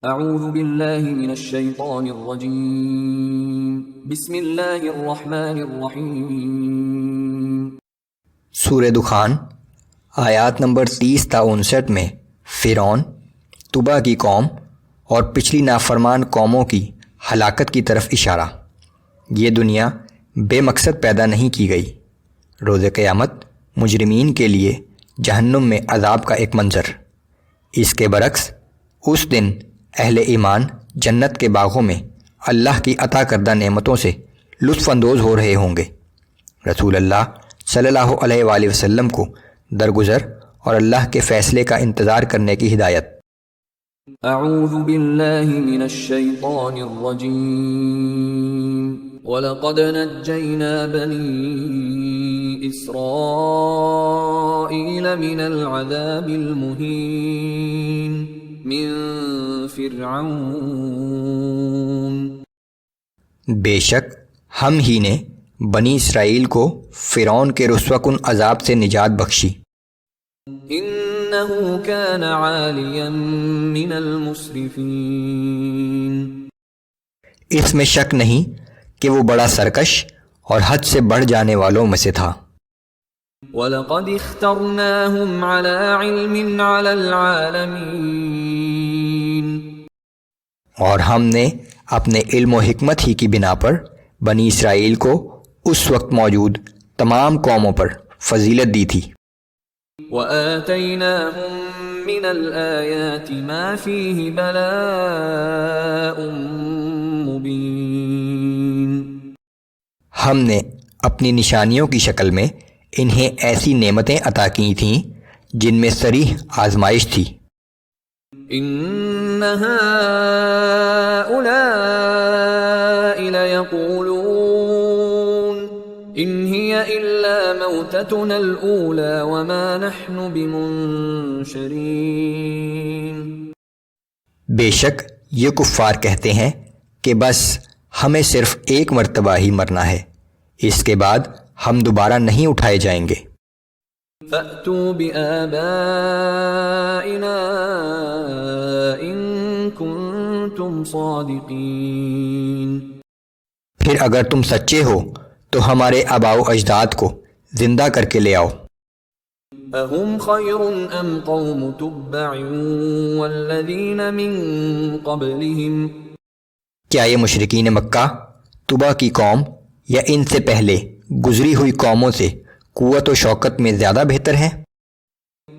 اعوذ باللہ من الشیطان الرجیم بسم اللہ الرحمن الرحیم۔ سورہ دخان آیات نمبر 30 تا 59 میں فرعون، طبع کی قوم اور پچھلی نافرمان قوموں کی ہلاکت کی طرف اشارہ۔ یہ دنیا بے مقصد پیدا نہیں کی گئی۔ روز قیامت مجرمین کے لیے جہنم میں عذاب کا ایک منظر۔ اس کے برعکس اس دن اہل ایمان جنت کے باغوں میں اللہ کی عطا کردہ نعمتوں سے لطف اندوز ہو رہے ہوں گے۔ رسول اللہ صلی اللہ علیہ وآلہ وسلم کو درگزر اور اللہ کے فیصلے کا انتظار کرنے کی ہدایت۔ اعوذ باللہ من الشیطان الرجیم وَلَقَدْ نَجَّيْنَا بَنِي إِسْرَائِيلَ مِنَ الْعَذَابِ الْمُهِينِ من فرعون۔ بے شک ہم ہی نے بنی اسرائیل کو فرعون کے رسوا کن عذاب سے نجات بخشی۔ انہ کان عالیا من المسرفین۔ اس میں شک نہیں کہ وہ بڑا سرکش اور حد سے بڑھ جانے والوں میں سے تھا۔ وَلَقَدِ اخْتَرْنَاهُمْ عَلَى عِلْمٍ عَلَى الْعَالَمِينَ۔ اور ہم نے اپنے علم و حکمت ہی کی بنا پر بنی اسرائیل کو اس وقت موجود تمام قوموں پر فضیلت دی تھی۔ وَآتَيْنَاهُمْ مِنَ الْآيَاتِ مَا فِيهِ بَلَاءٌ مُبِينٌ۔ ہم نے اپنی نشانیوں کی شکل میں انہیں ایسی نعمتیں عطا کی تھیں جن میں صریح آزمائش تھی۔ ان هؤلاء ليقولون ان هي الا موتتنا الاولى وما نحن بمنشرين۔ بے شک یہ کفار کہتے ہیں کہ بس ہمیں صرف ایک مرتبہ ہی مرنا ہے، اس کے بعد ہم دوبارہ نہیں اٹھائے جائیں گے۔ فَأْتُوا بِآبَائِنَا إِن كُنتُمْ صَادِقِينَ۔ پھر اگر تم سچے ہو تو ہمارے آباء و اجداد کو زندہ کر کے لے آؤ۔ أَهُمْ خَيْرٌ أَمْ قَوْمُ تُبَّعٍ وَالَّذِينَ مِن قَبْلِهِمْ۔ کیا یہ مشرکین مکہ طبع کی قوم یا ان سے پہلے گزری ہوئی قوموں سے قوت و شوکت میں زیادہ بہتر ہیں؟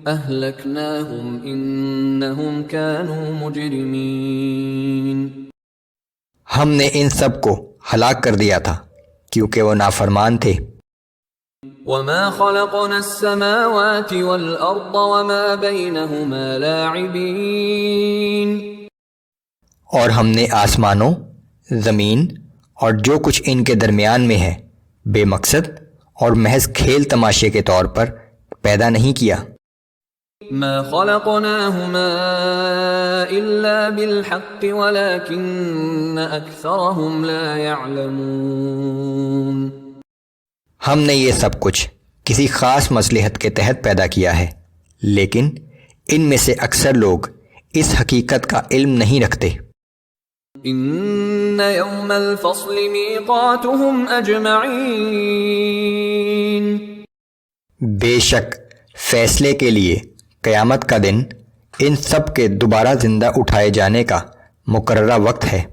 أَهْلَكْنَاهُمْ إِنَّهُمْ كَانُوا مُجْرِمِينَ۔ ہم نے ان سب کو ہلاک کر دیا تھا کیونکہ وہ نافرمان تھے۔ وَمَا خَلَقْنَا السَّمَاوَاتِ وَالْأَرْضَ وَمَا بَيْنَهُمَا لَاعِبِينَ۔ اور ہم نے آسمانوں، زمین اور جو کچھ ان کے درمیان میں ہے بے مقصد اور محض کھیل تماشے کے طور پر پیدا نہیں کیا۔ ما خلقناهما الا بالحق ولكن اكثرهم لا يعلمون۔ ہم نے یہ سب کچھ کسی خاص مصلحت کے تحت پیدا کیا ہے، لیکن ان میں سے اکثر لوگ اس حقیقت کا علم نہیں رکھتے۔ ان يوم الفصل ميقاتهم اجمعين۔ بے شک فیصلے کے لیے قیامت کا دن ان سب کے دوبارہ زندہ اٹھائے جانے کا مقررہ وقت ہے۔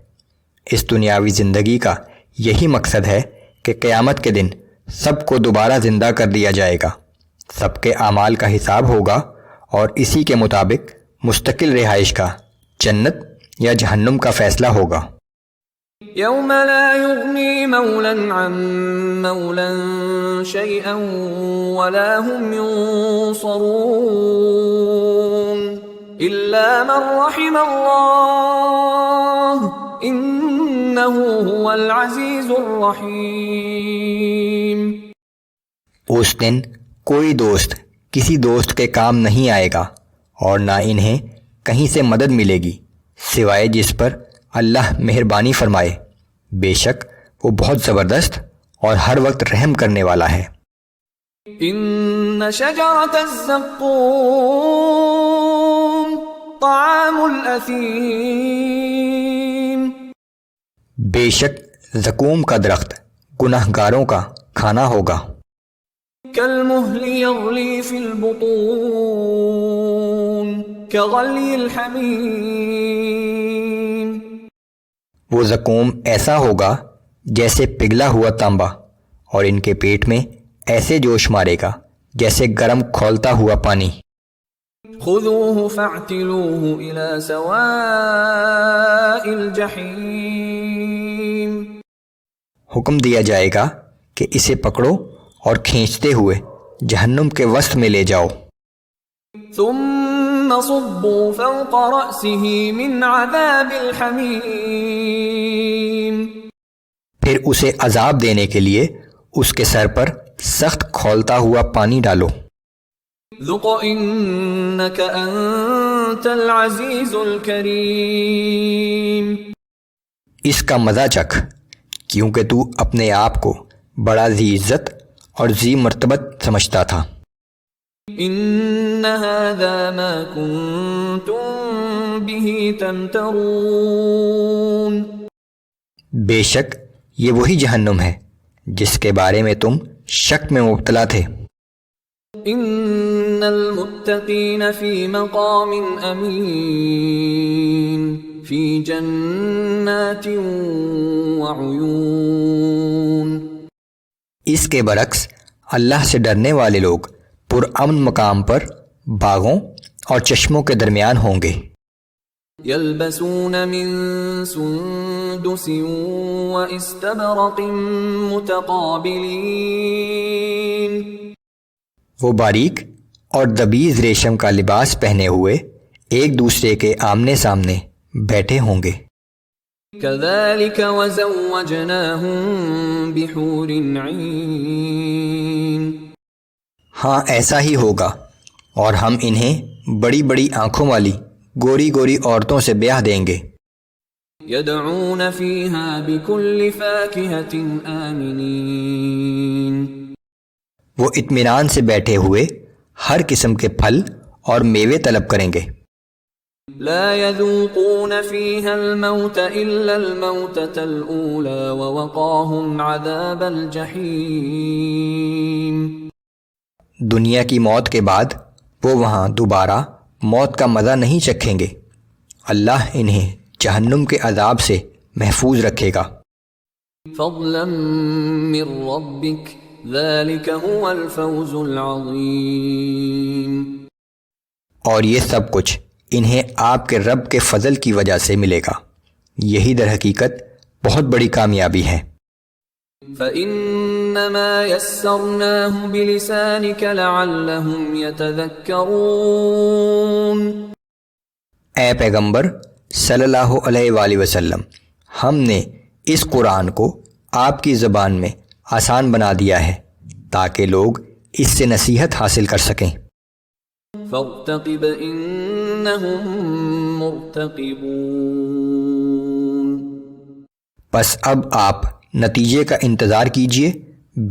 اس دنیاوی زندگی کا یہی مقصد ہے کہ قیامت کے دن سب کو دوبارہ زندہ کر دیا جائے گا، سب کے اعمال کا حساب ہوگا اور اسی کے مطابق مستقل رہائش کا جنت یا جہنم کا فیصلہ ہوگا۔ یوم لا یغنی مولا عن مولا شیئا ولا هم ینصرون الا من رحم اللہ انہ هو العزیز الرحیم۔ اس دن کوئی دوست کسی دوست کے کام نہیں آئے گا اور نہ انہیں کہیں سے مدد ملے گی سوائے جس پر اللہ مہربانی فرمائے، بے شک وہ بہت زبردست اور ہر وقت رحم کرنے والا ہے۔ ان شجرۃ الزقوم طعام الأثيم بے شک زقوم کا درخت گناہ گاروں کا کھانا ہوگا. كالمهل يغلي في البطون كغلي الحميم وہ زقوم ایسا ہوگا جیسے پگھلا ہوا تانبا، اور ان کے پیٹ میں ایسے جوش مارے گا جیسے گرم کھولتا ہوا پانی. خذوه فاعتلوه إلى سواء الجحيم حکم دیا جائے گا کہ اسے پکڑو اور کھینچتے ہوئے جہنم کے وسط میں لے جاؤ. ثم صبوا فوق رأسه من عذاب الحميم پھر اسے عذاب دینے کے لیے اس کے سر پر سخت کھولتا ہوا پانی ڈالو. ذق إنك أنت العزيز الكريم اس کا مزہ چکھ کیونکہ تو اپنے آپ کو بڑا ذی عزت اور ذی مرتبت سمجھتا تھا. إن هذا ما كنتم به تمترون بے شک یہ وہی جہنم ہے جس کے بارے میں تم شک میں مبتلا تھے. ان المتقین فی مقام امین فی جنات وعیون اس کے برعکس اللہ سے ڈرنے والے لوگ پرامن مقام پر باغوں اور چشموں کے درمیان ہوں گے. یلبسون من سندس واستبرق متقابلین وہ باریک اور دبیز ریشم کا لباس پہنے ہوئے ایک دوسرے کے آمنے سامنے بیٹھے ہوں گے. كذلك وزوجناهم بحور عین ہاں ایسا ہی ہوگا، اور ہم انہیں بڑی بڑی آنکھوں والی گوری گوری عورتوں سے بیاہ دیں گے. يدعون فيها بكل فاكهة آمنين وہ اطمینان سے بیٹھے ہوئے ہر قسم کے پھل اور میوے طلب کریں گے. لا يذوقون فيها الموت إلا الموتة الأولى ووقاهم عذاب الجحيم دنیا کی موت کے بعد وہ وہاں دوبارہ موت کا مزہ نہیں چکھیں گے. اللہ انہیں جہنم کے عذاب سے محفوظ رکھے گا. فضلا من ربك ذلك هو الفوز العظیم اور یہ سب کچھ انہیں آپ کے رب کے فضل کی وجہ سے ملے گا. یہی در حقیقت بہت بڑی کامیابی ہے. فَإِنَّمَا يَسَّرْنَاهُ بِلِسَانِكَ لَعَلَّهُمْ يَتَذَكَّرُونَ اے پیغمبر صلی اللہ علیہ وآلہ وسلم، ہم نے اس قرآن کو آپ کی زبان میں آسان بنا دیا ہے تاکہ لوگ اس سے نصیحت حاصل کر سکیں. فَارْتَقِبْ إِنَّهُمْ مُرْتَقِبُونَ پس اب آپ نتیجے کا انتظار کیجئے،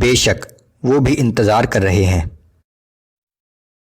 بے شک وہ بھی انتظار کر رہے ہیں.